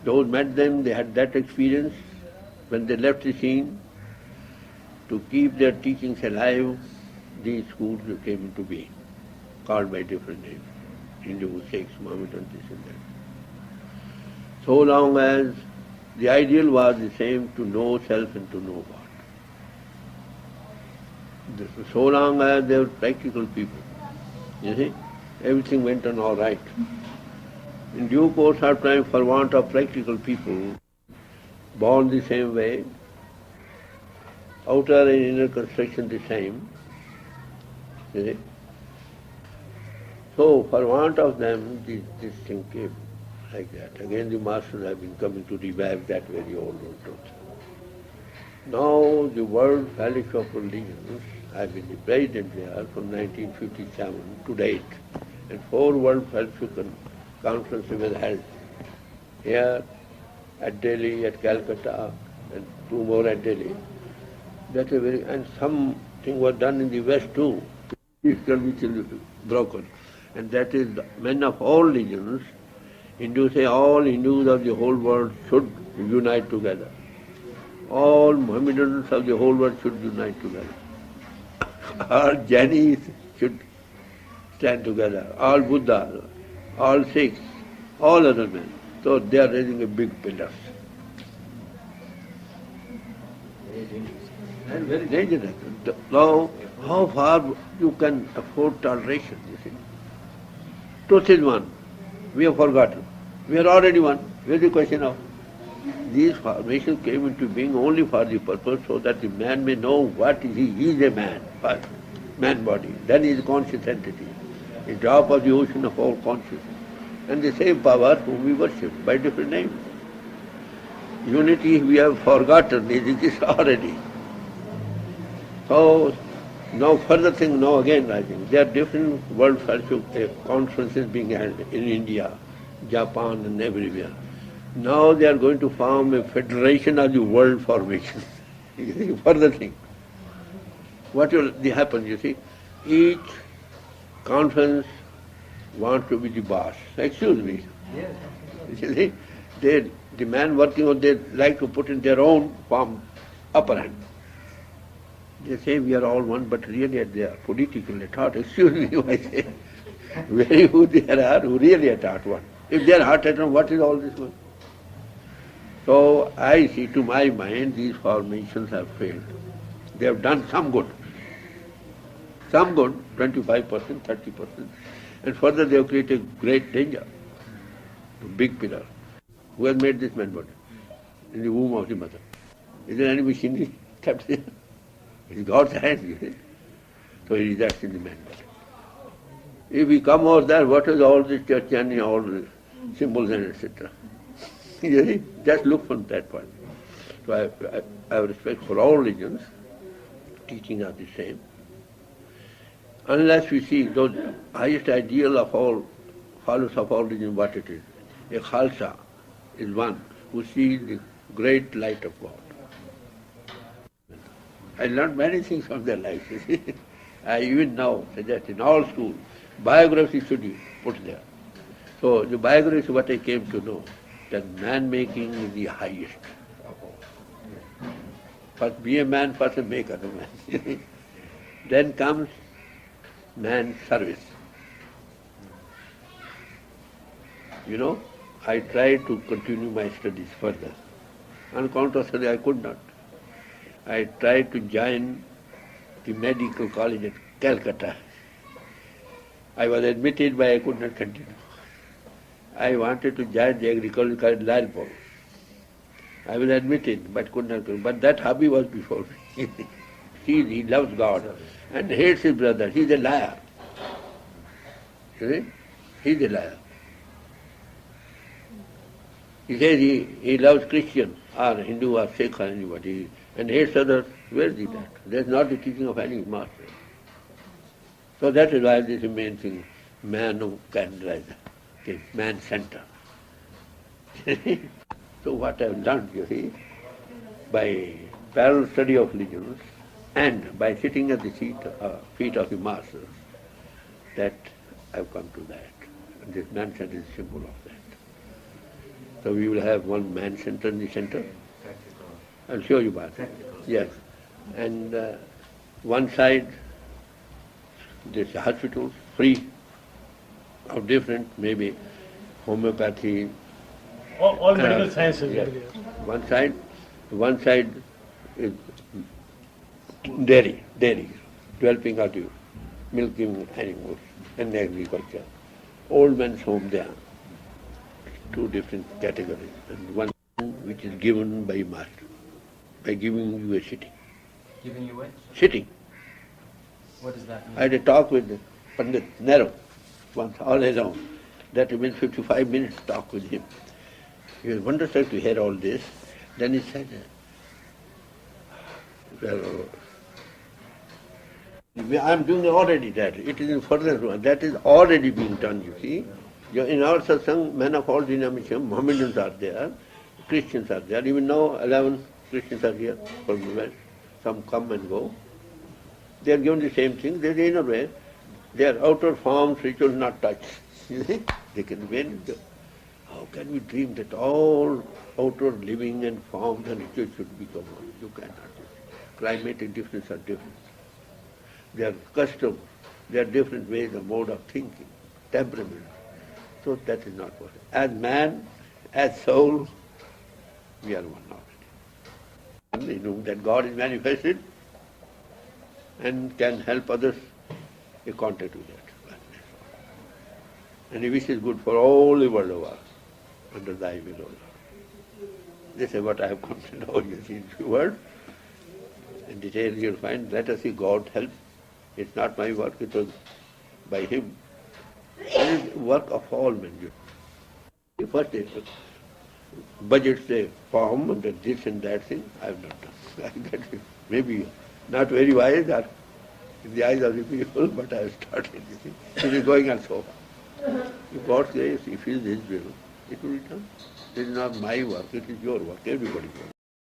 Those met them, they had that experience. When they left the scene, to keep their teachings alive, these schools came into being, called by different names. Hindu, Sikhs, Mohammedans, this and that. So long as the ideal was the same, to know self and to know God. So long as they were practical people, you see, everything went on all right. In due course of time, for want of practical people, born the same way, outer and inner construction the same, you see. So, for want of them, this thing came like that. Again, the masters have been coming to revive that very old truth. Now, the World Fellowship of Religions, I've been the president there from 1957 to date, and 4 World Fellowship conferences were held here, at Delhi, at Calcutta, and 2 more at Delhi. That is very, and something was done in the West too, which is broken. And that is men of all religions. Hindus say all Hindus of the whole world should unite together. All Mohammedans of the whole world should unite together. All Jainis should stand together. All Buddhas, all Sikhs, all other men. So they are raising a big pillar. And very dangerous. Now, how far you can afford toleration, you see? Truth is one. We have forgotten. We are already one. Where is the question of? These formations came into being only for the purpose so that the man may know what is he. He is a man, first, man body. Then he is a conscious entity, a drop of the ocean of all consciousness. And the same power whom we worship by different names. Unity we have forgotten, it exists already. So, now further thing, now again rising. There are different world fellowship conferences being held in India, Japan and everywhere. Now they are going to form a federation of the world formation. Further thing. What will happen, you see? Each conference wants to be the boss. Excuse me. Yes. You see? The man working on, they like to put in their own form, upper hand. They say we are all one, but really they are politically taught. Excuse me, I say. Very who there are who really are taught one. If they are heart at one, what is all this one? So I see, to my mind, these formations have failed. They have done some good. Some good, 25%, 30%. And further they have created great danger. A big pillar. Who has made this man body? In the womb of the mother. Is there any machinery kept there? It is God's hand, you see. So he resides in the man body. If we come over there, what is all this church and all the symbols and etc.? You see, just look from that point. So I have respect for all religions. Teaching are the same. Unless we see those highest ideal of all followers of all religions, what it is. A Khalsa is one who sees the great light of God. I learned many things from their lives. You see. I even now suggest in all schools, biography should be put there. So the biography is what I came to know, that man-making is the highest of all. First be a man, first make other man. Then comes man's service. You know, I tried to continue my studies further. Unconsciously I could not. I tried to join the medical college at Calcutta. I was admitted, but I could not continue. I wanted to join the agricultural college at Lalpur. I was admitted, but could not continue. But that hobby was before me. He loves God and hates his brother. He's a liar. You see? He's a liar. He says he loves Christian or Hindu or Sikh or anybody and hates others. Where is that? That's not the teaching of any master. So that is why this is the main thing. Man who can rise. Okay, man center. So what I have learned, you see, by parallel study of religions and by sitting at the feet of the masters, that I have come to that. And this man center is a symbol of that. So we will have one man center in the center. I'll show you about it. Yes. And one side, there's hospitals, free, of different, maybe homeopathy. All medical sciences. Yes. One side is dairy, developing out of milking animals and agriculture. Old men's home there, two different categories. And one which is given by master, by giving you a sitting. Giving you what? Sitting. What does that mean? I had a talk with Pandit Nehru once, all alone. That means 55 minutes talk with him. He was wonderful to hear all this. Then he said, well, I'm doing already that. It is in further one. That is already being done, you see. In our satsang, men of all denominations, Mohammedans are there, Christians are there. Even now, 11 Christians are here from the West. Some come and go. They are given the same thing. There is inner way. Their outer forms, rituals not touched. You see? They can win. How can we dream that all outer living and forms and rituals should become one? You cannot. Climatic differences are different. Their customs, their different ways of mode of thinking, temperament. So that is not possible. As man, as soul, we are one already. We know that God is manifested and can help others in contact with that. And he wishes good for all the world over, under thy will, O Lord. This is what I have come to know, you see, in few words. In detail you'll find, let us see God help. It's not my work, it was by him. It is work of all men. First budgets they form under this and that thing, I have not done. Maybe not very wise or in the eyes of the people, but I have started. You see. It is going on so far. If God says, if it is His will, it will be done. It is not my work, it is your work, everybody's work.